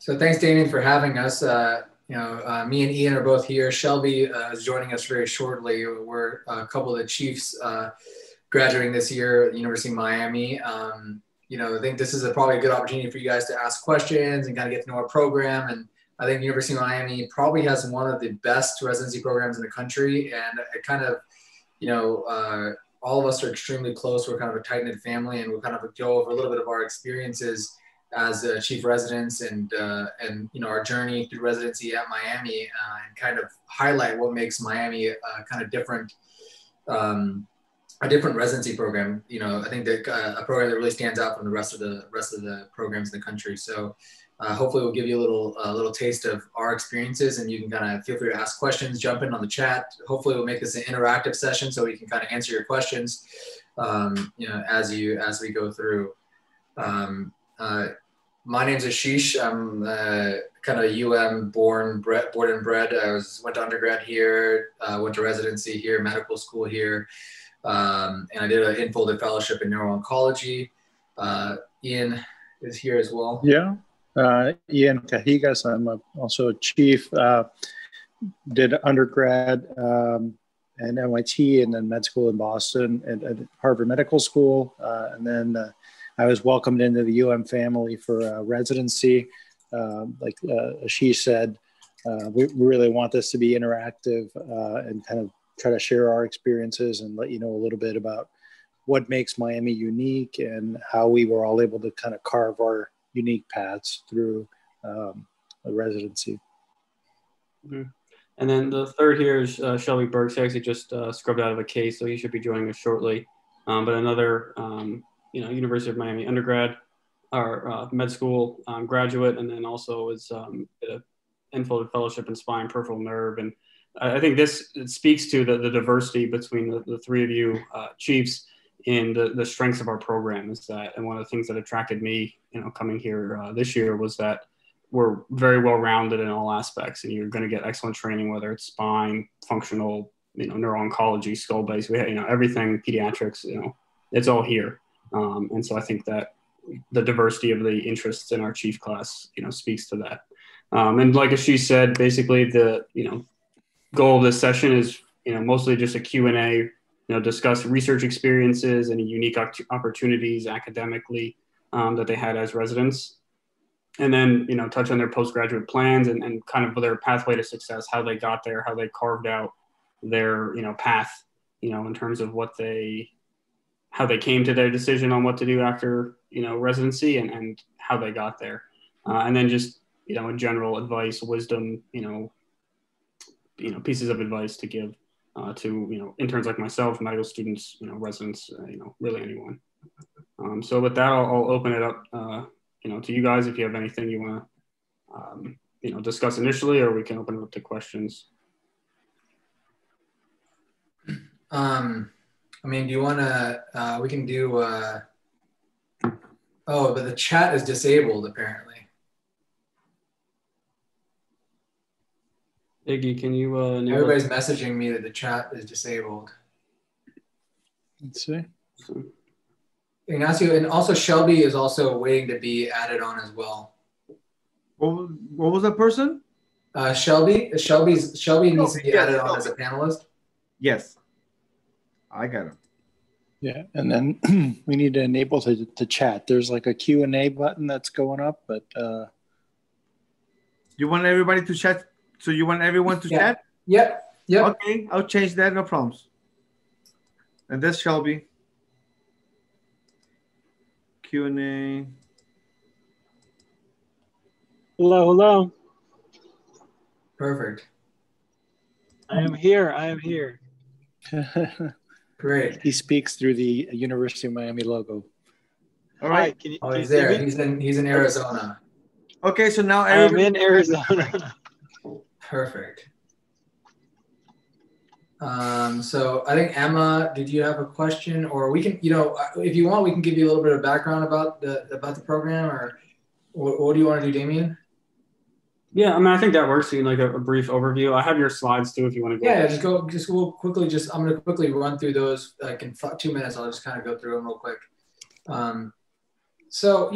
So thanks, Damien, for having us. Me and Ian are both here. Shelby is joining us very shortly. We're a couple of the chiefs graduating this year at the University of Miami. I think this is probably a good opportunity for you guys to ask questions and kind of get to know our program. And I think University of Miami probably has one of the best residency programs in the country. And it kind of, all of us are extremely close. We're kind of a tight-knit family, and we'll kind of go over a little bit of our experiences as chief residents and our journey through residency at Miami, and kind of highlight what makes Miami kind of different, a different residency program. I think that a program that really stands out from the rest of the programs in the country. So hopefully we'll give you a little taste of our experiences, and you can kind of feel free to ask questions, jump in on the chat. Hopefully we'll make this an interactive session so we can kind of answer your questions, as we go through. My name's Ashish. I'm kind of born and bred. Went to undergrad here, went to residency here, medical school here, and I did an in-folded fellowship in neuro-oncology. Ian is here as well. Yeah, Ian Cajigas. I'm also a chief. Did undergrad at MIT and then med school in Boston at Harvard Medical School, and then I was welcomed into the family for residency. Like Ashish said, we really want this to be interactive and kind of try to share our experiences and let you know a little bit about what makes Miami unique and how we were all able to kind of carve our unique paths through the residency. Mm-hmm. And then the third here is Shelby Burks. He actually just scrubbed out of a case, so he should be joining us shortly. But another University of Miami undergrad or med school graduate, and then also is did an in-folded fellowship in spine, peripheral nerve. And I think it speaks to the diversity between the three of you chiefs in the strengths of our program. Is that, and one of the things that attracted me, coming here this year was that we're very well-rounded in all aspects, and you're going to get excellent training, whether it's spine, functional, neuro-oncology, skull-based, we have, everything, pediatrics, it's all here. And so I think that the diversity of the interests in our chief class, speaks to that. And like she said, basically the, goal of this session is, mostly just a Q&A, discuss research experiences and unique opportunities academically that they had as residents. And then, touch on their postgraduate plans and kind of their pathway to success, how they got there, how they carved out their, path, in terms of how they came to their decision on what to do after, residency and how they got there. And then just, in general advice, wisdom, pieces of advice to give to, interns like myself, medical students, residents, really anyone. So with that, I'll open it up, to you guys if you have anything you want to, discuss initially, or we can open it up to questions. Do you want to, we can do, but the chat is disabled apparently. Iggy, can you, everybody's messaging me that the chat is disabled. Let's see. Ignacio, and also Shelby is also waiting to be added on as well. What was that person? Shelby needs to be added on as a panelist. Yes. I got him. Yeah, and then we need to enable to chat. There's like a Q&A button that's going up, but you want everybody to chat? So you want everyone to chat? Yep. Okay, I'll change that, no problems. And that's Shelby. Q&A. Hello. Perfect. I am here. Great. He speaks through the University of Miami logo. All right. Hi, he's there. He's in Arizona. Okay, so now I'm in Arizona. Perfect. So I think Emma, did you have a question, or we can, if you want, we can give you a little bit of background about the program, or what do you want to do, Damien? Yeah, I think that works. Like a brief overview. I have your slides too, if you want to go. Yeah, we'll quickly I'm going to quickly run through those. Like in 2 minutes, I'll just kind of go through them real quick. So,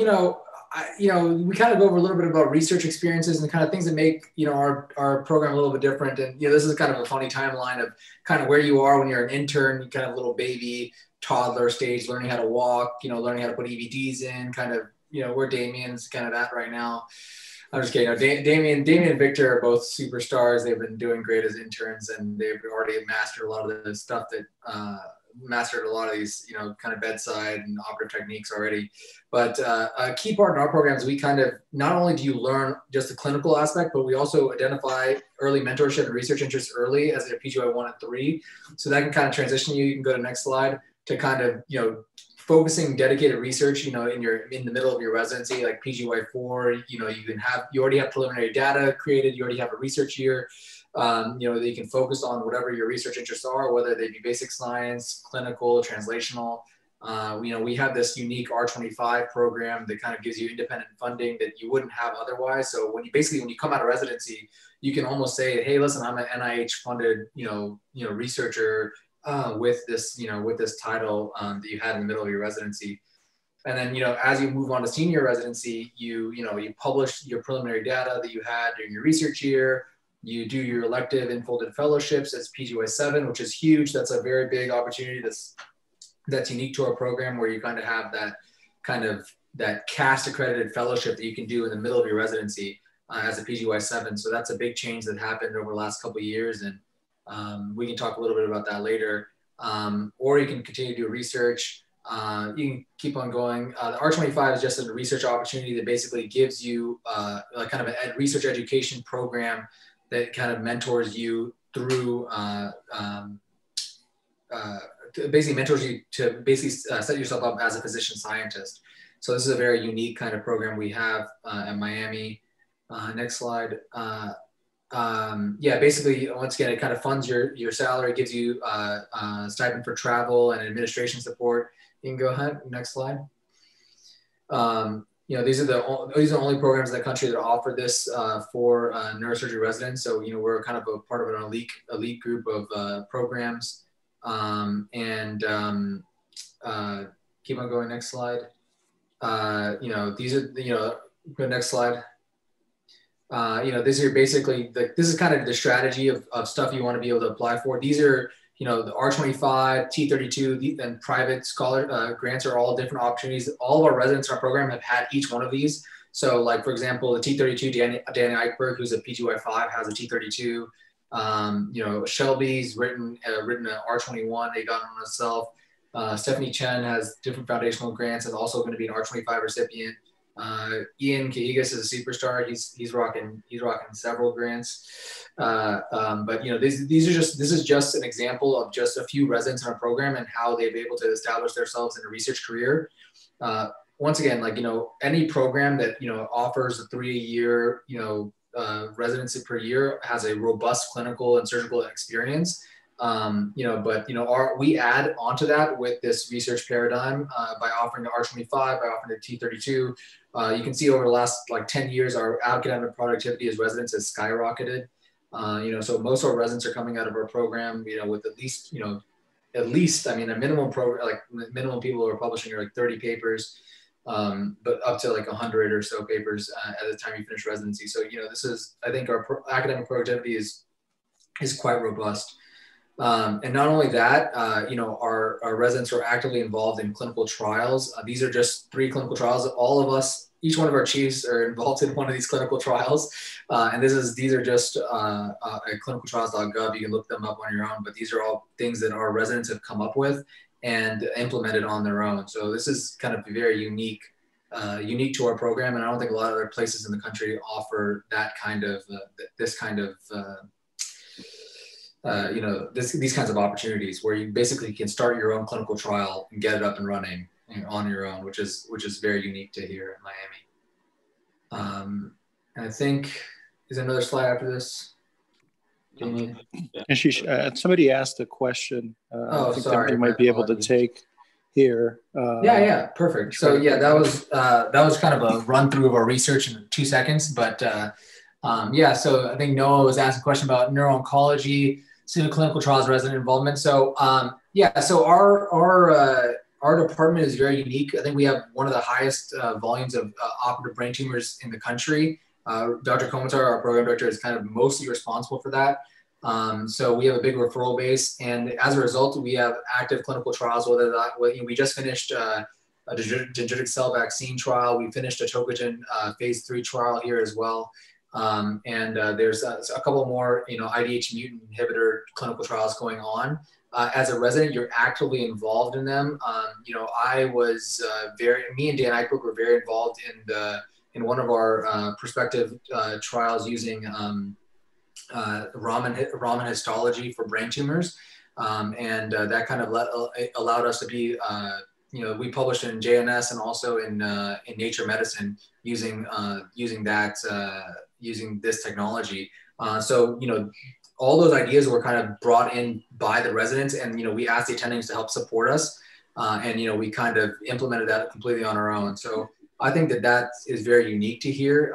we kind of go over a little bit about research experiences and kind of things that make, our program a little bit different. And, this is kind of a funny timeline of kind of where you are when you're an intern, kind of little baby, toddler stage, learning how to walk, learning how to put EVDs in, kind of, where Damien's kind of at right now. I'm just kidding. Damien and Victor are both superstars. They've been doing great as interns, and they've already mastered a lot of the stuff that, mastered a lot of these, kind of bedside and operative techniques already. But a key part in our program is we kind of, not only do you learn just the clinical aspect, but we also identify early mentorship and research interests early as a PGY 1 and 3. So that can kind of transition you. You can go to the next slide to kind of, focusing dedicated research, in the middle of your residency, like PGY 4, you already have preliminary data created, you already have a research year, that you can focus on whatever your research interests are, whether they be basic science, clinical, translational. We have this unique R25 program that kind of gives you independent funding that you wouldn't have otherwise. So when you come out of residency, you can almost say, hey, listen, I'm an NIH funded, researcher, with this title that you had in the middle of your residency. And then, as you move on to senior residency, you publish your preliminary data that you had during your research year. You do your elective enfolded fellowships as PGY 7, which is huge. That's a very big opportunity that's unique to our program, where you kind of have that CAST accredited fellowship that you can do in the middle of your residency as a PGY 7. So that's a big change that happened over the last couple of years. And we can talk a little bit about that later. Or you can continue to do research. You can keep on going. The R25 is just a research opportunity that basically gives you like kind of a research education program that kind of mentors you through, basically mentors you to set yourself up as a physician scientist. So this is a very unique kind of program we have at Miami. Next slide. Basically, once again, it kind of funds your salary, gives you stipend for travel and administration support. You can go ahead, next slide. These are the only programs in the country that offer this for neurosurgery residents. So, we're kind of a part of an elite group of programs. Keep on going, next slide. These are, go next slide. These are basically, this is kind of the strategy of stuff you want to be able to apply for. These are, the R25, T32, and private scholar grants are all different opportunities. All of our residents in our program have had each one of these. So like, for example, the T32, Danny Eichberg, who's a PGY 5, has a T32. Shelby's written an R21, they got on herself. Stephanie Chen has different foundational grants and also going to be an R25 recipient. Ian Cahigas is a superstar. He's rocking several grants. This is just an example of just a few residents in our program and how they've been able to establish themselves in a research career. Once again, any program that, offers a 3-year, residency per year has a robust clinical and surgical experience. We add onto that with this research paradigm by offering the R25, by offering the T32. You can see over the last 10 years, our academic productivity as residents has skyrocketed. So most of our residents are coming out of our program, with at least, a minimum program, minimum people who are publishing are 30 papers, but up to 100 or so papers at the time you finish residency. So, I think our academic productivity is quite robust. And not only that, our residents are actively involved in clinical trials. These are just 3 clinical trials. All of us, each one of our chiefs are involved in one of these clinical trials. And these are just at clinicaltrials.gov. You can look them up on your own, but these are all things that our residents have come up with and implemented on their own. So this is kind of very unique to our program. And I don't think a lot of other places in the country offer that kind of, these kinds of opportunities where you basically can start your own clinical trial and get it up and running on your own, which is very unique to here in Miami. And I think, is there another slide after this? And somebody asked a question. I think sorry, that you might be able to take here. Perfect. So that was kind of a run through of our research in 2 seconds, but so I think Noah was asking a question about neuro-oncology, clinical trials, resident involvement. So so our our department is very unique. I think we have one of the highest volumes of operative brain tumors in the country. Dr. Komatar, our program director, is kind of mostly responsible for that. So we have a big referral base, and as a result, we have active clinical trials. Whether that, we just finished a dendritic cell vaccine trial. We finished a tocogen phase 3 trial here as well. There's a couple more, IDH mutant inhibitor clinical trials going on. As a resident, you're actively involved in them. I was me and Dan Eichberg were very involved in one of our prospective trials using Raman histology for brain tumors. That kind of allowed us to be, we published in JNS and also in Nature Medicine using this technology. All those ideas were kind of brought in by the residents, and we asked the attendings to help support us, and we kind of implemented that completely on our own. So I think that is very unique to here.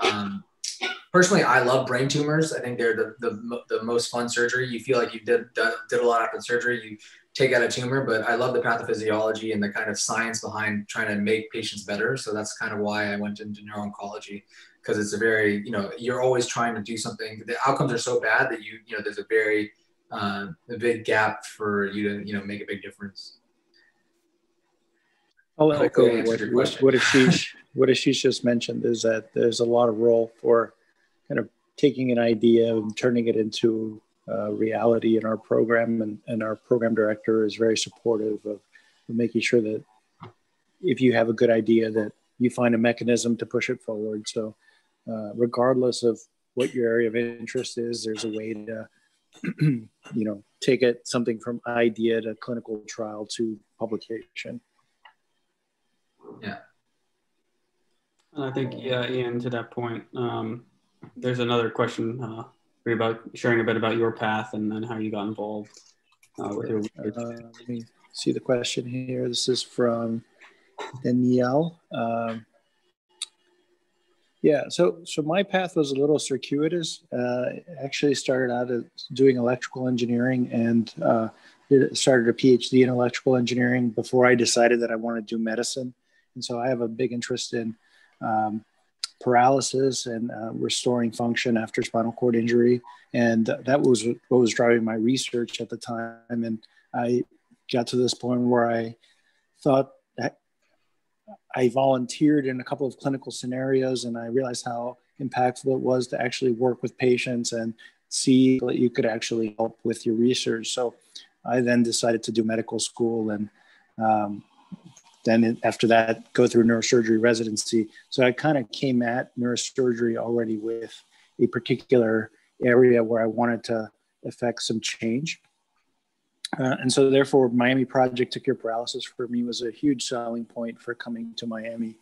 Personally, I love brain tumors. I think they're the most fun surgery. You feel like you did a lot after surgery. You take out a tumor, but I love the pathophysiology and the kind of science behind trying to make patients better. So that's kind of why I went into neuro-oncology, because it's a very, you're always trying to do something. The outcomes are so bad that there's a very a big gap for you to make a big difference. I'll echo what Ashish just mentioned, is that there's a lot of role for kind of taking an idea and turning it into reality in our program, and our program director is very supportive of making sure that if you have a good idea, that you find a mechanism to push it forward. So regardless of what your area of interest is, there's a way to take something from idea to clinical trial to publication. Yeah. I think, Ian, to that point, there's another question about sharing a bit about your path and then how you got involved with your research. Let me see the question here. This is from Danielle. So my path was a little circuitous. Actually started out doing electrical engineering and started a PhD in electrical engineering before I decided that I wanted to do medicine. And so I have a big interest in paralysis and restoring function after spinal cord injury. And that was what was driving my research at the time. And I got to this point where I thought that I volunteered in a couple of clinical scenarios, and I realized how impactful it was to actually work with patients and see that you could actually help with your research. So I then decided to do medical school, and then after that, go through neurosurgery residency. So I kind of came at neurosurgery already with a particular area where I wanted to affect some change. And so therefore, Miami Project to Cure Paralysis for me was a huge selling point for coming to Miami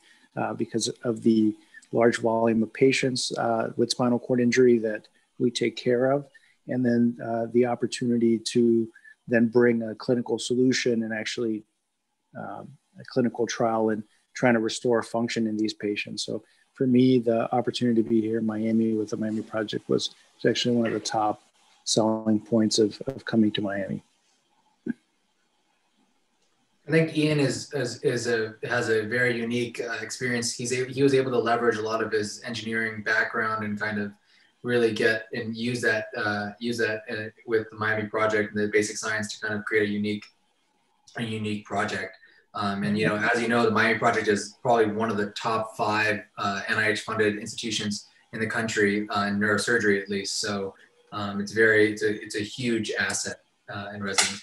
because of the large volume of patients with spinal cord injury that we take care of. And then the opportunity to then bring a clinical solution and actually a clinical trial and trying to restore function in these patients. So for me, the opportunity to be here in Miami with the Miami Project was actually one of the top selling points of coming to Miami. I think Ian has a very unique experience. He was able to leverage a lot of his engineering background and kind of really get and use that with the Miami Project and the basic science to kind of create a unique project. And as you know, the Miami Project is probably one of the top 5 NIH-funded institutions in the country in neurosurgery, at least. So it's a huge asset in residence.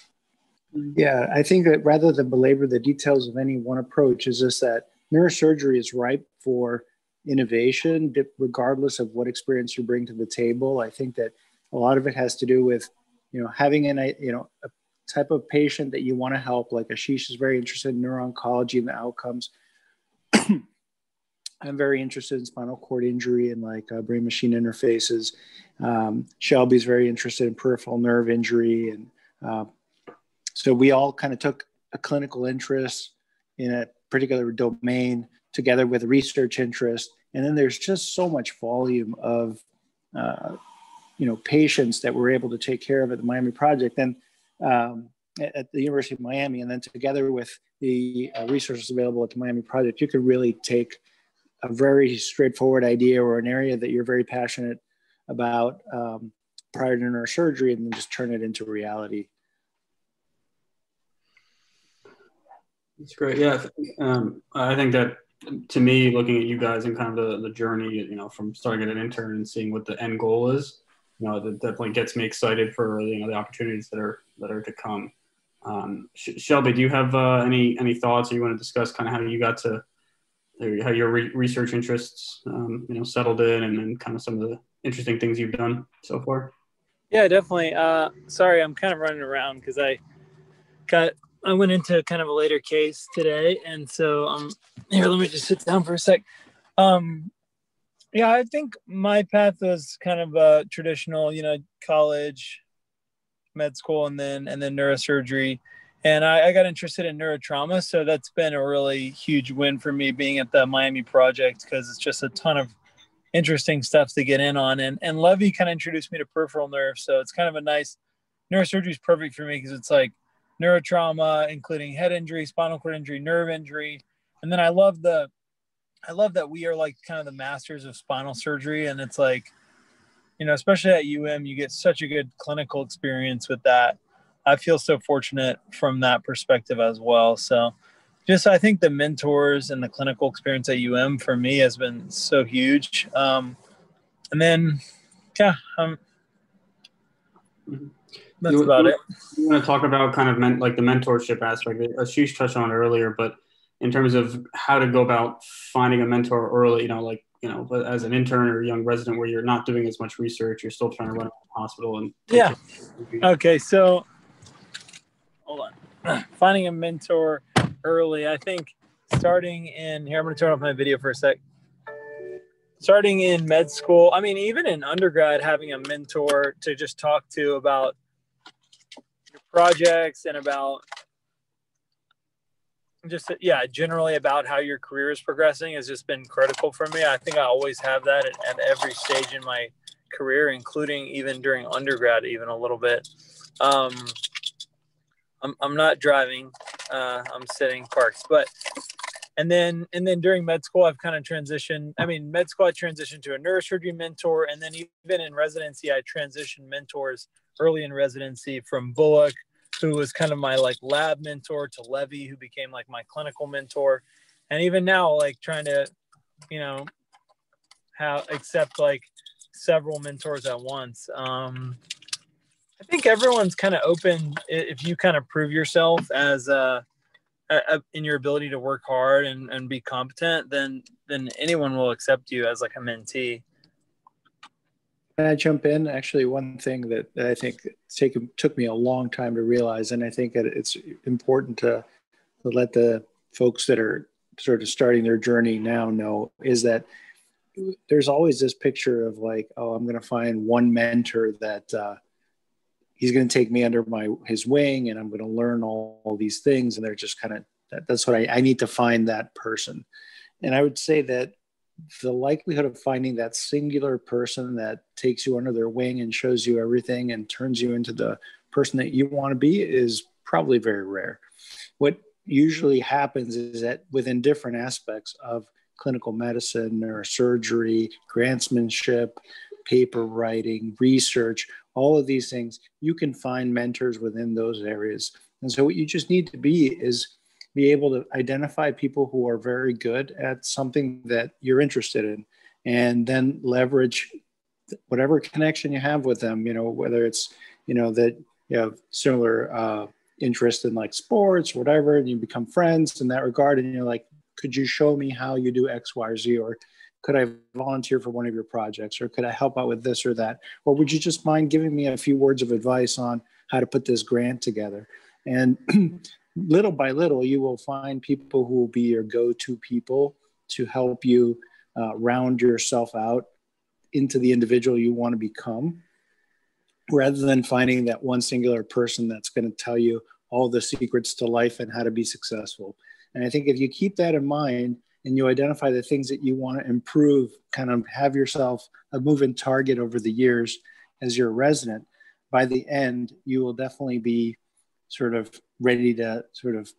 Yeah, I think that rather than belabor the details of any one approach, is just that neurosurgery is ripe for innovation, regardless of what experience you bring to the table. I think that a lot of it has to do with, having a type of patient that you want to help. Like Ashish is very interested in neuro-oncology and the outcomes. I'm very interested in spinal cord injury and brain-machine interfaces. Shelby's very interested in peripheral nerve injury. And so we all kind of took a clinical interest in a particular domain together with a research interest. And then there's just so much volume of, patients that we're able to take care of at the Miami Project. And at the University of Miami, and then together with the resources available at the Miami Project, you could really take a very straightforward idea or an area that you're very passionate about prior to neurosurgery, and then just turn it into reality. That's great. Yeah, I think that, to me, looking at you guys and kind of the journey, you know, from starting at an intern and seeing what the end goal is, you know, that definitely gets me excited for, you know, the opportunities that are to come. Shelby, do you have any thoughts, or you want to discuss kind of how you got to how your research interests, you know, settled in, and then kind of some of the interesting things you've done so far? Yeah, definitely. Sorry, I'm kind of running around because I went into kind of a later case today, and so here. Let me just sit down for a sec. Yeah, I think my path was kind of traditional, you know, college, med school, and then neurosurgery. And I got interested in neurotrauma, so that's been a really huge win for me being at the Miami Project, because it's just a ton of interesting stuff to get in on. And Levy kind of introduced me to peripheral nerve, so it's kind of a nice, neurosurgery is perfect for me because it's like neurotrauma, including head injury, spinal cord injury, nerve injury. And then I love that we are like kind of the masters of spinal surgery. And it's like, you know, especially at you get such a good clinical experience with that. I feel so fortunate from that perspective as well. So just, I think the mentors and the clinical experience at for me has been so huge. And then, yeah, that's about it. You want to talk about kind of like the mentorship aspect? Ashish touched on it earlier, but in terms of how to go about finding a mentor early, you know, like, you know, as an intern or young resident where you're not doing as much research, you're still trying to run a hospital. And yeah. Okay. So hold on. Finding a mentor early. I think starting in here, I'm going to turn off my video for a sec. Starting in med school, I mean, even in undergrad, having a mentor to just talk to about your projects and about just, yeah, generally about how your career is progressing has just been critical for me. I think I always have that at every stage in my career, including even during undergrad, even a little bit. I'm not driving. I'm sitting parked, and then during med school, I've kind of transitioned. I mean, med school, I transitioned to a neurosurgery mentor. And then even in residency, I transitioned mentors early in residency from Bullock, who was kind of my like lab mentor, to Levy, who became like my clinical mentor. And even now, like trying to, you know, accept like several mentors at once. I think everyone's kind of open if you kind of prove yourself as in your ability to work hard and be competent, then anyone will accept you as like a mentee. Can I jump in? Actually, one thing that I think took me a long time to realize, and I think that it's important to let the folks that are sort of starting their journey now know, is that there's always this picture of like, oh, I'm going to find one mentor that he's going to take me under his wing, and I'm going to learn all these things. And they're just kind of, that's what I need to find that person. And I would say that the likelihood of finding that singular person that takes you under their wing and shows you everything and turns you into the person that you want to be is probably very rare. What usually happens is that within different aspects of clinical medicine, neurosurgery, grantsmanship, paper writing, research, all of these things, you can find mentors within those areas. And so what you just need to be able to identify people who are very good at something that you're interested in, and then leverage whatever connection you have with them, you know, whether it's, you know, that you have similar interest in like sports or whatever, and you become friends in that regard. And you're like, could you show me how you do X, Y, or Z? Or could I volunteer for one of your projects? Or could I help out with this or that? Or would you just mind giving me a few words of advice on how to put this grant together? And little by little, you will find people who will be your go-to people to help you round yourself out into the individual you want to become, rather than finding that one singular person that's going to tell you all the secrets to life and how to be successful. And I think if you keep that in mind and you identify the things that you want to improve, kind of have yourself a moving target over the years as your resident, by the end, you will definitely be sort of ready to sort of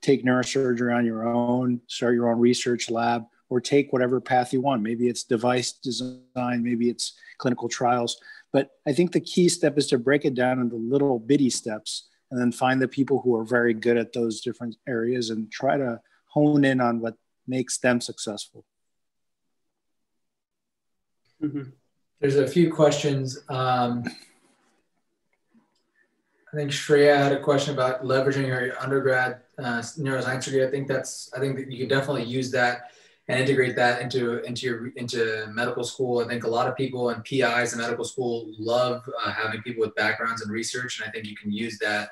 take neurosurgery on your own, start your own research lab, or take whatever path you want. Maybe it's device design, maybe it's clinical trials. But I think the key step is to break it down into little bitty steps and then find the people who are very good at those different areas and try to hone in on what makes them successful. Mm-hmm. There's a few questions. I think Shreya had a question about leveraging your undergrad neuroscience degree. I think that you can definitely use that and integrate that into medical school. I think a lot of people and PIs in medical school love having people with backgrounds in research, and I think you can use that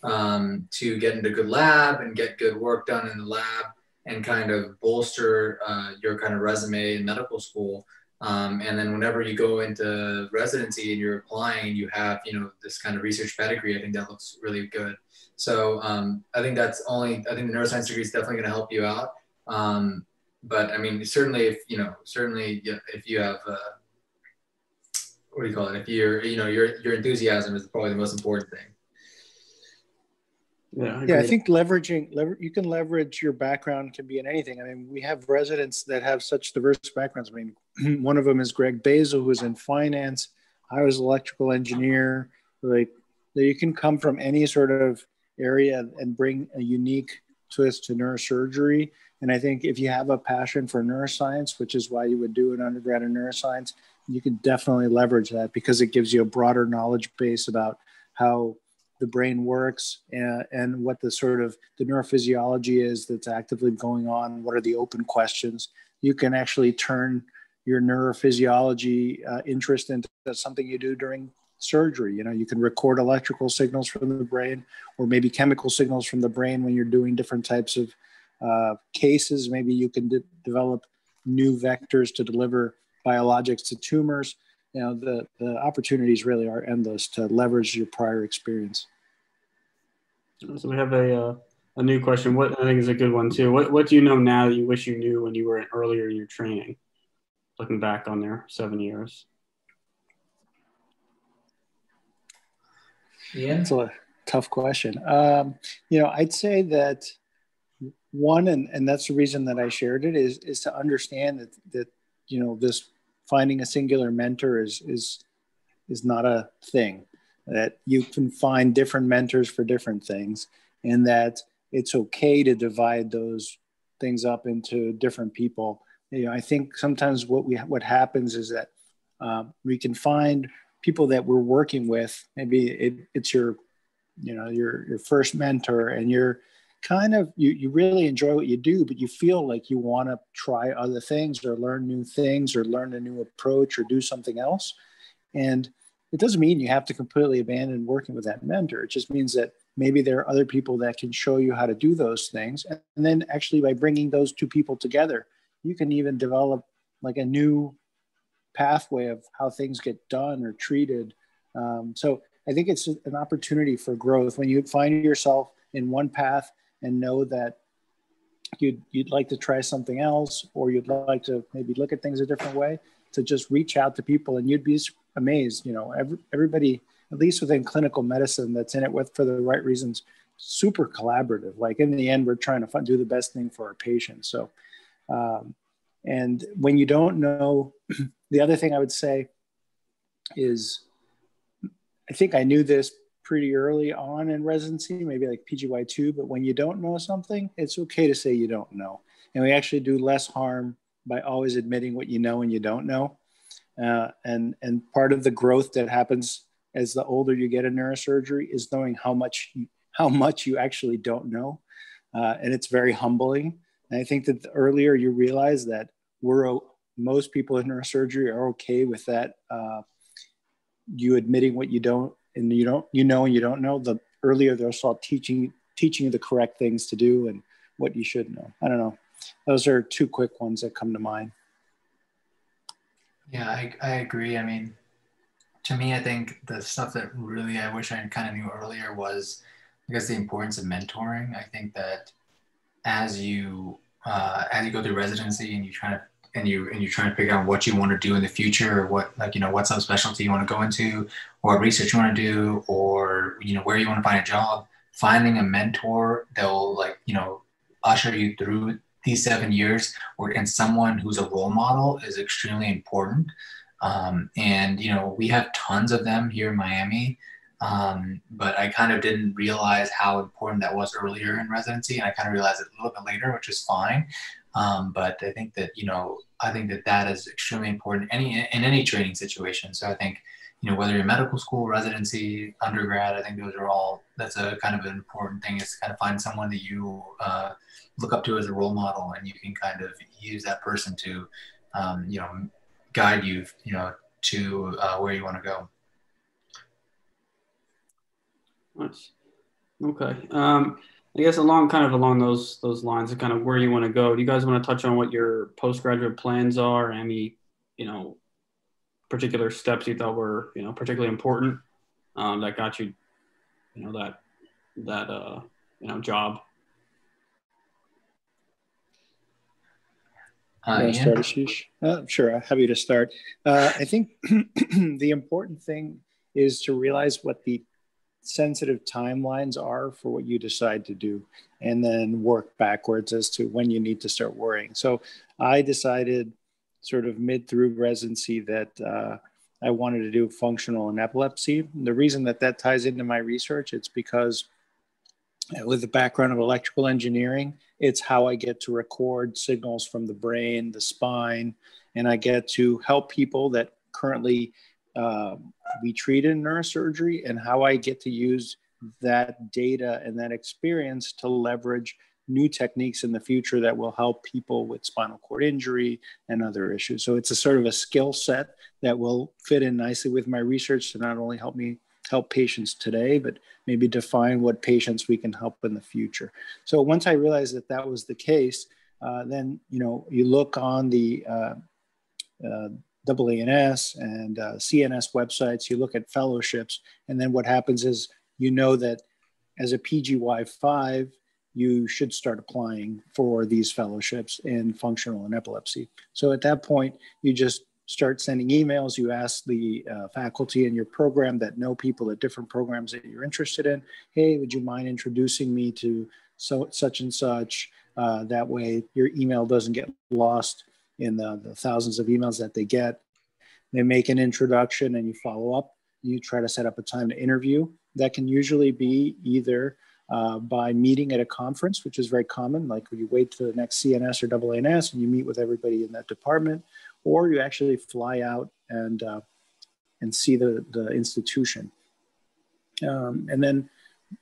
to get into a good lab and get good work done in the lab and kind of bolster your kind of resume in medical school. And then whenever you go into residency and you're applying, you have, this kind of research pedigree. I think that looks really good. So I think the neuroscience degree is definitely going to help you out. But I mean, certainly if you have, what do you call it? If your enthusiasm is probably the most important thing. Yeah, I think you can leverage your background, can be in anything. I mean, we have residents that have such diverse backgrounds. I mean, one of them is Greg Basil, who's in finance. I was an electrical engineer. Like, you can come from any sort of area and bring a unique twist to neurosurgery. And I think if you have a passion for neuroscience, which is why you would do an undergrad in neuroscience, you can definitely leverage that because it gives you a broader knowledge base about how the brain works and what the sort of the neurophysiology is that's actively going on. What are the open questions? You can actually turn your neurophysiology interest into something you do during surgery. You can record electrical signals from the brain or maybe chemical signals from the brain when you're doing different types of cases. Maybe you can develop new vectors to deliver biologics to tumors. The opportunities really are endless to leverage your prior experience. So we have a new question. What I think is a good one too. What do you know now that you wish you knew when you were earlier in your training? Looking back on their 7 years. Yeah, it's a tough question. I'd say that one, and that's the reason that I shared it, is to understand that this finding a singular mentor is not a thing, that you can find different mentors for different things, and that it's okay to divide those things up into different people. I think sometimes what happens is that we can find people that we're working with. Maybe it's your first mentor, and you're kind of, you really enjoy what you do, but you feel like you want to try other things or learn new things or learn a new approach or do something else. And it doesn't mean you have to completely abandon working with that mentor. It just means that maybe there are other people that can show you how to do those things. And then actually by bringing those two people together, you can even develop like a new pathway of how things get done or treated. So I think it's an opportunity for growth when you find yourself in one path and know that you'd like to try something else, or you'd like to maybe look at things a different way, to just reach out to people, and you'd be amazed. Everybody, at least within clinical medicine, that's in it for the right reasons, super collaborative. Like in the end, we're trying to do the best thing for our patients. So, and when you don't know, the other thing I would say is, I think I knew this pretty early on in residency, maybe like PGY2, but when you don't know something, it's okay to say you don't know. And we actually do less harm by always admitting what you know and you don't know. And part of the growth that happens as the older you get in neurosurgery is knowing how much you actually don't know. And it's very humbling. And I think that the earlier you realize that most people in neurosurgery are okay with that, you admitting what you don't, and you know and you don't know, the earlier they'll start teaching you the correct things to do and what you should know. I don't know. Those are two quick ones that come to mind. Yeah, I agree. I mean, to me, I think the stuff that really I wish I kind of knew earlier was, I guess, the importance of mentoring. I think that as you go through residency and you try to and you're trying to figure out what you want to do in the future, or what, like, what subspecialty you want to go into, or research you want to do, or, where you want to find a job, finding a mentor that will, like, usher you through these 7 years, and someone who's a role model is extremely important. And, we have tons of them here in Miami. But I kind of didn't realize how important that was earlier in residency, and I kind of realized it a little bit later, which is fine. But I think that, that is extremely important in any training situation. So I think, whether you're medical school, residency, undergrad, I think that's a kind of an important thing, is to kind of find someone that you look up to as a role model, and you can kind of use that person to, guide you, to where you want to go. Nice. Okay. I guess along those lines of kind of where you want to go, do you guys want to touch on what your postgraduate plans are? Any, particular steps you thought were, particularly important, that got you, that job? Start, Ashish? Sure, happy to start. I think the important thing is to realize what the sensitive timelines are for what you decide to do, and then work backwards as to when you need to start worrying. So I decided sort of mid through residency that I wanted to do functional and epilepsy. The reason that ties into my research, it's because with the background of electrical engineering, it's how I get to record signals from the brain, the spine, and I get to help people that currently be treated in neurosurgery, and how I get to use that data and that experience to leverage new techniques in the future that will help people with spinal cord injury and other issues. So it's a sort of a skill set that will fit in nicely with my research to not only help me help patients today, but maybe define what patients we can help in the future. So once I realized that was the case, then, you look on the AANS and CNS websites, you look at fellowships, and then what happens is, that as a PGY5, you should start applying for these fellowships in functional and epilepsy. So at that point, you just start sending emails. You ask the faculty in your program that know people at different programs that you're interested in, hey, would you mind introducing me to such and such? That way your email doesn't get lost in the thousands of emails that they get. They make an introduction and you follow up. You try to set up a time to interview. That can usually be either by meeting at a conference, which is very common, like you wait for the next CNS or AANS and you meet with everybody in that department, or you actually fly out and see the institution. And then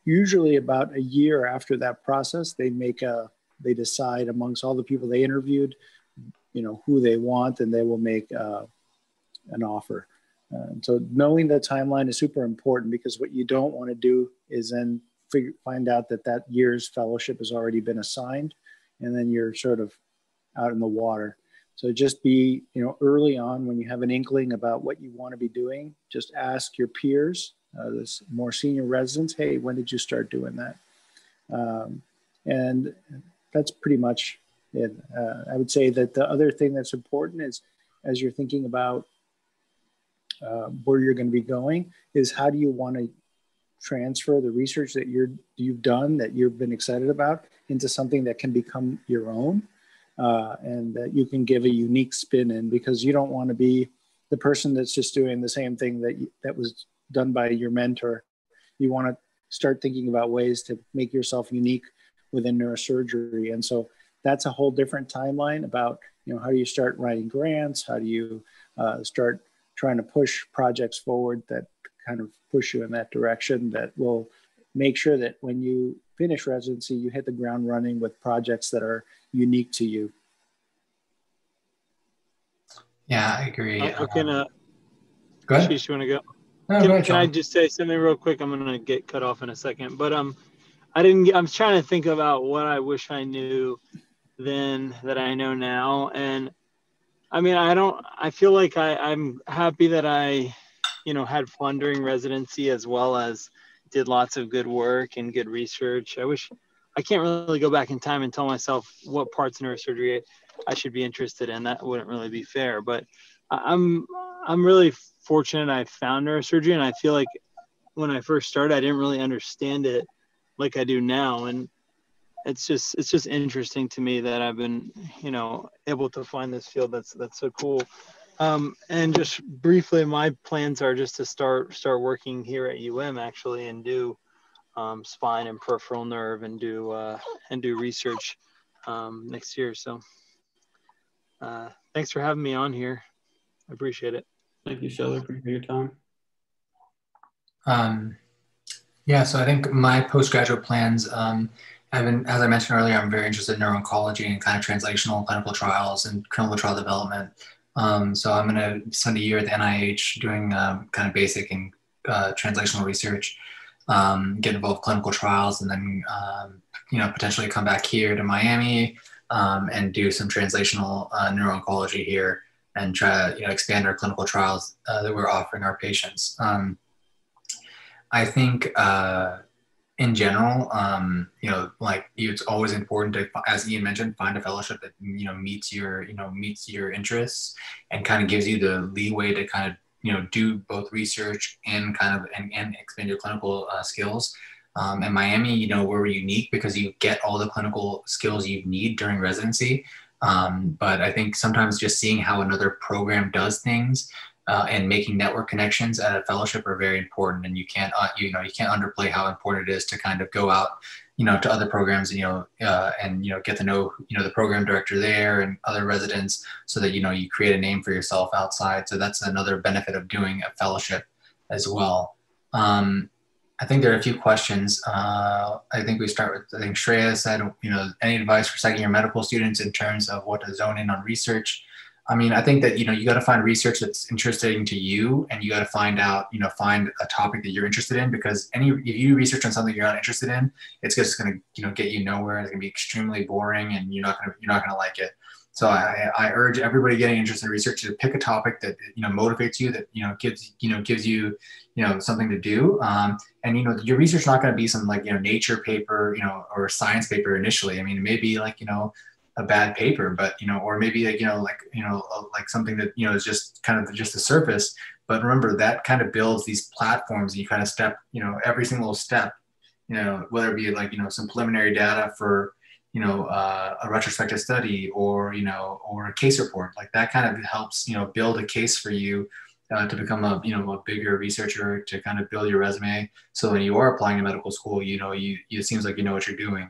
usually about a year after that process, they decide amongst all the people they interviewed, who they want, and they will make an offer. So knowing the timeline is super important, because what you don't want to do is then find out that year's fellowship has already been assigned, and then you're sort of out in the water. So just be, early on, when you have an inkling about what you want to be doing, just ask your peers, the more senior residents, hey, when did you start doing that? And that's pretty much it. I would say that the other thing that's important is, as you're thinking about where you're going to be going, is how do you want to transfer the research that you've done, that you've been excited about, into something that can become your own, and that you can give a unique spin in, because you don't want to be the person that's just doing the same thing that was done by your mentor. You want to start thinking about ways to make yourself unique within neurosurgery. And so that's a whole different timeline about, how do you start writing grants? How do you start trying to push projects forward that kind of push you in that direction, that will make sure that when you finish residency, you hit the ground running with projects that are unique to you. Yeah, I agree. Go ahead. Ashish, you want to go? No, can I just say something real quick? I'm going to get cut off in a second, but I'm trying to think about what I wish I knew then that I know now. And I mean, I feel like I'm happy that I, had fun during residency, as well as did lots of good work and good research. I wish I can't really go back in time and tell myself what parts of neurosurgery I should be interested in. That wouldn't really be fair. But I'm really fortunate I found neurosurgery, and I feel like when I first started, I didn't really understand it like I do now. And it's just interesting to me that I've been, able to find this field that's so cool. And just briefly, my plans are just to start working here at actually, and do spine and peripheral nerve, and do research next year. So thanks for having me on here. I appreciate it. Thank you, Sheldon, for your time. Yeah, so I think my postgraduate plans, as I mentioned earlier, I'm very interested in neuro-oncology and kind of translational clinical trials and clinical trial development. So I'm going to spend a year at the NIH doing kind of basic and translational research, get involved in clinical trials, and then potentially come back here to Miami and do some translational neuro-oncology here and try to expand our clinical trials that we're offering our patients. I think in general, it's always important to, as Ian mentioned, find a fellowship that meets your interests and kind of gives you the leeway to kind of do both research and and expand your clinical skills. In Miami, we're unique because you get all the clinical skills you need during residency. But I think sometimes just seeing how another program does things and making network connections at a fellowship are very important. And you can't underplay how important it is to kind of go out, to other programs, and get to know, the program director there and other residents, so that, you create a name for yourself outside. So that's another benefit of doing a fellowship as well. I think there are a few questions. I think we start with, I think Shreya said, any advice for second year medical students in terms of what to zone in on research? I mean, I think that, you got to find research that's interesting to you, and you got to find out, find a topic that you're interested in, because if you research on something you're not interested in, it's just going to, get you nowhere. It's going to be extremely boring, and you're not going to like it. So I urge everybody getting interested in research to pick a topic that, motivates you, that, gives you, something to do. And, your research is not going to be some Nature paper, or science paper initially. I mean, it may be a bad paper, but or maybe like something that is just kind of just the surface. But remember, that kind of builds these platforms. You kind of step, every single step, whether it be some preliminary data for a retrospective study, or or a case report, like that kind of helps build a case for you to become a a bigger researcher, to kind of build your resume. So when you are applying to medical school, it seems like what you're doing.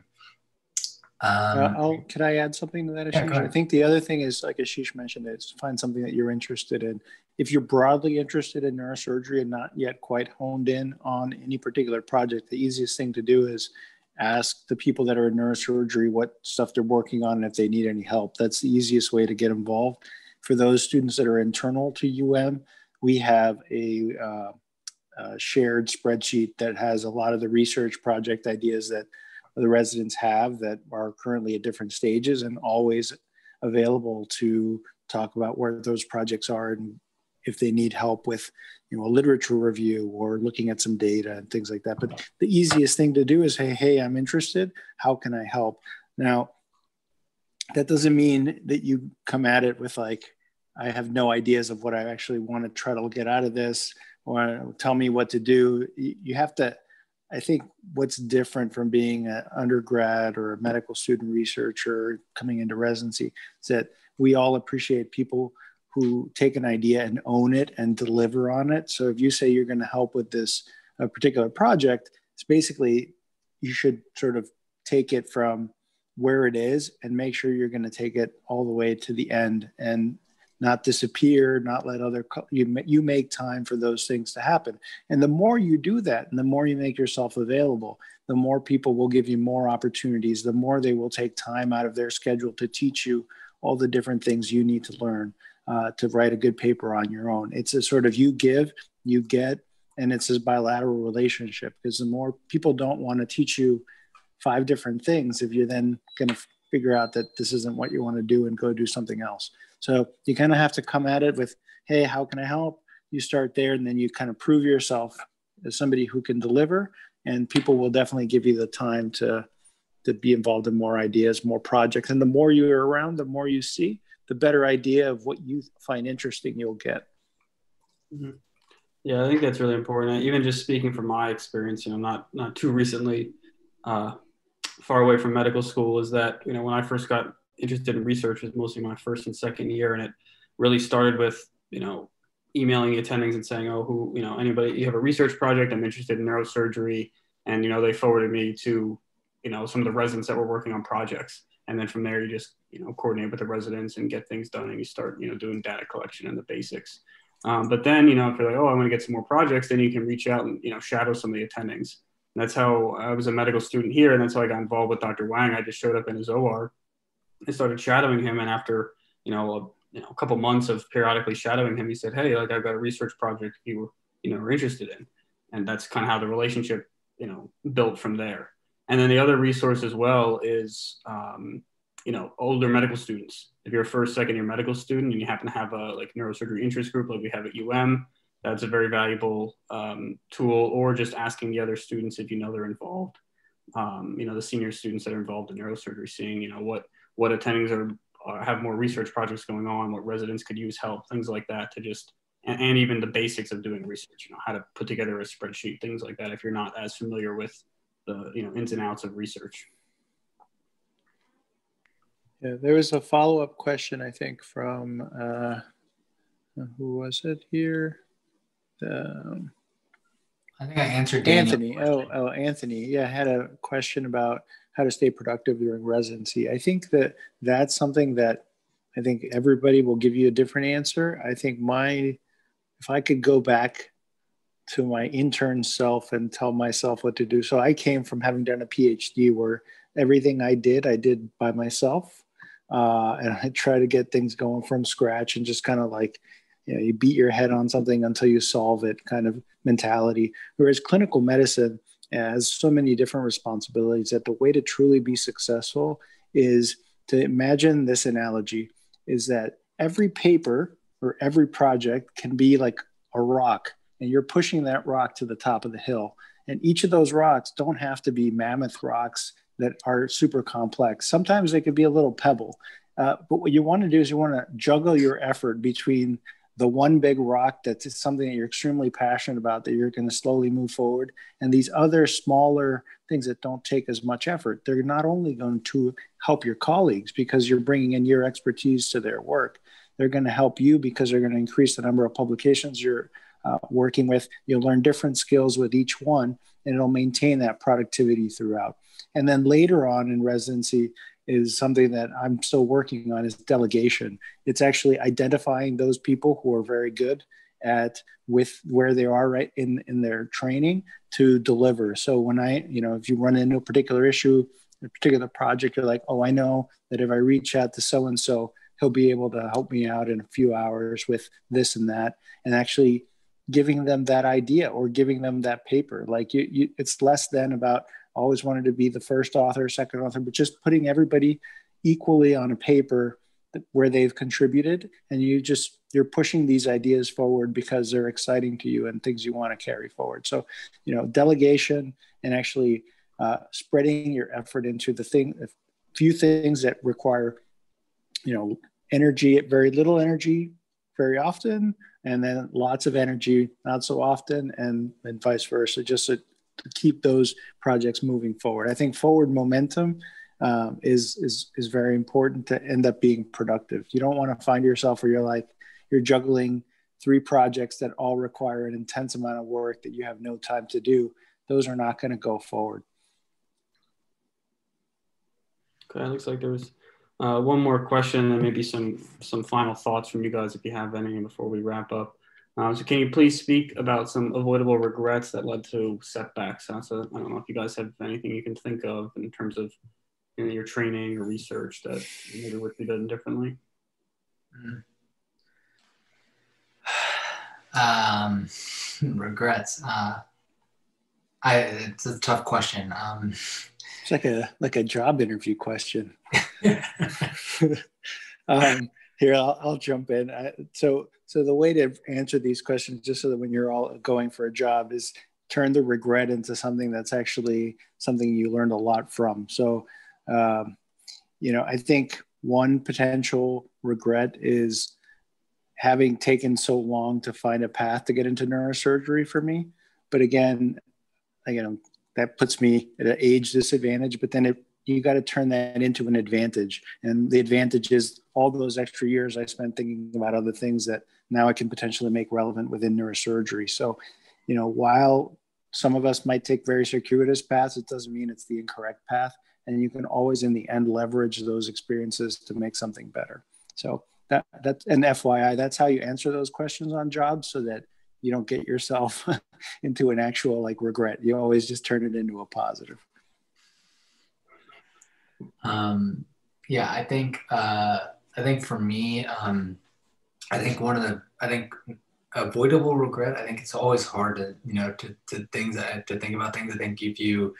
Can I add something to that, Ashish? Yeah, I think the other thing is, like Ashish mentioned, is find something that you're interested in. If you're broadly interested in neurosurgery and not yet quite honed in on any particular project, the easiest thing to do is ask the people that are in neurosurgery what stuff they're working on and if they need any help. That's the easiest way to get involved. For those students that are internal to we have a shared spreadsheet that has a lot of the research project ideas that the residents have that are currently at different stages, and always available to talk about where those projects are and if they need help with a literature review or looking at some data and things like that. But the easiest thing to do is, hey, I'm interested. How can I help? Now, that doesn't mean that you come at it with I have no ideas of what I actually want to try to get out of this, or tell me what to do. You have to, I think what's different from being an undergrad or a medical student researcher coming into residency is that we all appreciate people who take an idea and own it and deliver on it. So if you say you're going to help with this particular project, it's basically, you should sort of take it from where it is and make sure you're going to take it all the way to the end, and not disappear, not let you make time for those things to happen. And the more you do that, and the more you make yourself available, the more people will give you more opportunities, the more they will take time out of their schedule to teach you all the different things you need to learn to write a good paper on your own. It's a sort of you give, you get, and it's this bilateral relationship, because the more people don't want to teach you 5 different things if you're then going to figure out that this isn't what you want to do and go do something else. So you kind of have to come at it with, hey, how can I help? You start there, and then you kind of prove yourself as somebody who can deliver, and people will definitely give you the time to to be involved in more ideas, more projects. And the more you're around, the more you see, the better idea of what you find interesting you'll get. Mm-hmm. Yeah, I think that's really important. Even just speaking from my experience, not too recently far away from medical school, is that, when I first got interested in research, was mostly my first and second year. And it really started with, emailing the attendings and saying, oh, anybody, you have a research project, I'm interested in neurosurgery. And, they forwarded me to, some of the residents that were working on projects. And then from there, you just, coordinate with the residents and get things done. And you start, doing data collection and the basics. But then, if you're like, oh, I want to get some more projects, then you can reach out and, shadow some of the attendings. And that's how I was a medical student here. And that's how I got involved with Dr. Wang. I just showed up in his OR and started shadowing him. And after, a couple months of periodically shadowing him, he said, hey, like, I've got a research project you were interested in. And that's kind of how the relationship, built from there. And then the other resource as well is, older medical students. If you're a first, second year medical student and you happen to have a neurosurgery interest group like we have at that's a very valuable tool, or just asking the other students if they're involved. The senior students that are involved in neurosurgery, seeing, what attendings have more research projects going on, what residents could use help, things like that, to just, and even the basics of doing research, how to put together a spreadsheet, things like that, if you're not as familiar with the, ins and outs of research. Yeah, there was a follow-up question, I think, from, who was it here? I think I answered Anthony. Anthony. Yeah, I had a question about how to stay productive during residency. I think that's something that I think everybody will give you a different answer. I think if I could go back to my intern self and tell myself what to do. So I came from having done a PhD where everything I did by myself. And I try to get things going from scratch and just kind of like, you beat your head on something until you solve it kind of mentality. Whereas clinical medicine has so many different responsibilities that the way to truly be successful is to imagine this analogy, is that every paper or every project can be like a rock, and you're pushing that rock to the top of the hill. And each of those rocks don't have to be mammoth rocks that are super complex. Sometimes they could be a little pebble. But what you want to do is you want to juggle your effort between the one big rock that's something that you're extremely passionate about, that you're going to slowly move forward, and these other smaller things that don't take as much effort. They're not only going to help your colleagues because you're bringing in your expertise to their work, they're going to help you because they're going to increase the number of publications you're working with. You'll learn different skills with each one, and it'll maintain that productivity throughout. And then later on in residency is something that I'm still working on, is delegation. It's actually identifying those people who are very good at with where they are right in their training to deliver. So when if you run into a particular issue, a particular project, you're like, oh, I know that if I reach out to so-and-so, he'll be able to help me out in a few hours with this and that, and actually giving them that idea or giving them that paper. Like it's less than about always wanted to be the first author, second author, but just putting everybody equally on a paper where they've contributed, and you're pushing these ideas forward because they're exciting to you and things you want to carry forward. So, delegation and actually spreading your effort into a few things that require, energy, very little energy very often, and then lots of energy not so often, and vice versa, just to keep those projects moving forward. I think forward momentum is very important to end up being productive. You don't want to find yourself where you're juggling 3 projects that all require an intense amount of work that you have no time to do. Those are not going to go forward. Okay, it looks like there was one more question and maybe some final thoughts from you guys if you have any before we wrap up. So can you please speak about some avoidable regrets that led to setbacks? So I don't know if you guys have anything you can think of in terms of your training or research that maybe would be done differently. Regrets. It's a tough question. It's like a job interview question. Here, I'll jump in. So the way to answer these questions, just so that when you're all going for a job, is turn the regret into something that's actually something you learned a lot from. So, I think one potential regret is having taken so long to find a path to get into neurosurgery for me. But again, that puts me at an age disadvantage, but then you got to turn that into an advantage. And the advantage is all those extra years I spent thinking about other things that now I can potentially make relevant within neurosurgery. So, while some of us might take very circuitous paths, it doesn't mean it's the incorrect path. And you can always, in the end, leverage those experiences to make something better. So that's an FYI, that's how you answer those questions on jobs, so that you don't get yourself into an actual regret. You always just turn it into a positive. Yeah, I think for me, I think avoidable regret. I think it's always hard to think about things. I think if you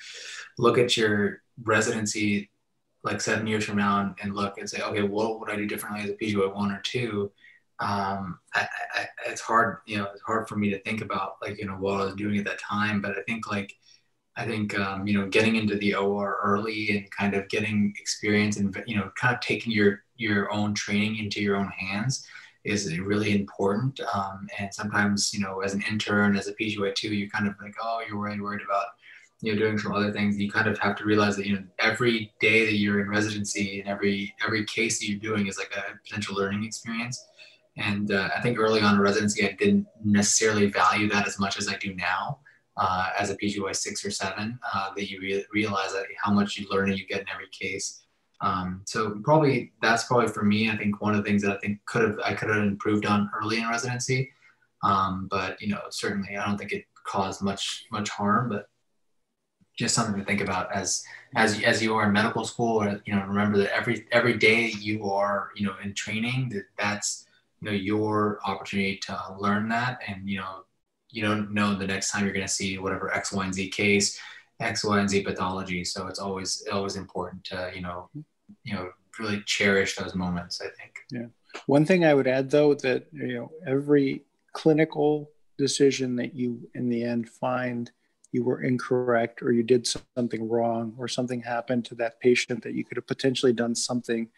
look at your residency 7 years from now and look and say, okay, what would I do differently as a PGY 1 or 2? It's hard, it's hard for me to think about what I was doing at that time. But I think getting into the OR early and kind of getting experience and kind of taking your own training into your own hands is really important. And sometimes, as an intern, as a PGY 2, you kind of you're worried about doing some other things. You kind of have to realize that every day that you're in residency and every case that you're doing is like a potential learning experience. And I think early on in residency, I didn't necessarily value that as much as I do now. As a PGY 6 or 7, that you realize that how much you learn and you get in every case. So that's probably for me. I think one of the things that I think I could have improved on early in residency. But certainly I don't think it caused much harm, but just something to think about as you are in medical school. Or remember that every day you are in training, that's your opportunity to learn that. And you don't know the next time you're going to see whatever X, Y, and Z case, X, Y, and Z pathology. So it's always important to really cherish those moments, I think. Yeah. One thing I would add, though, that every clinical decision that you in the end find you were incorrect, or you did something wrong, or something happened to that patient that you could have potentially done something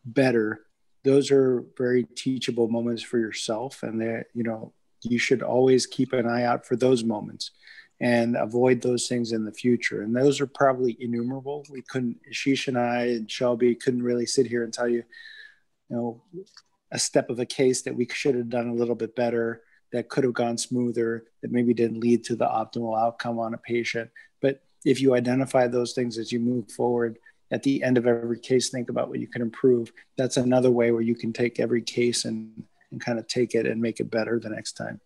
better, those are very teachable moments for yourself. And that you should always keep an eye out for those moments and avoid those things in the future. And those are probably innumerable. Ashish and I and Shelby couldn't really sit here and tell you, a step of a case that we should have done a little bit better, that could have gone smoother, that maybe didn't lead to the optimal outcome on a patient. But if you identify those things as you move forward, at the end of every case, think about what you can improve. That's another way where you can take every case and kind of take it and make it better the next time.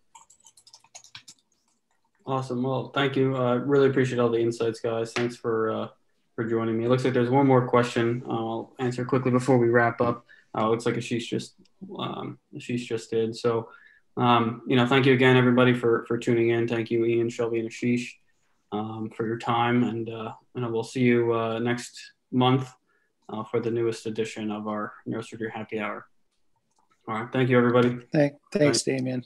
Awesome. Well, thank you. I really appreciate all the insights, guys. Thanks for joining me. It looks like there's one more question. I'll answer quickly before we wrap up. Looks like Ashish just did. So, thank you again, everybody, for tuning in. Thank you, Ian, Shelby, and Ashish, for your time. And we'll see you next month for the newest edition of our Neurosurgery Happy Hour. All right. Thank you, everybody. Thanks, Damien.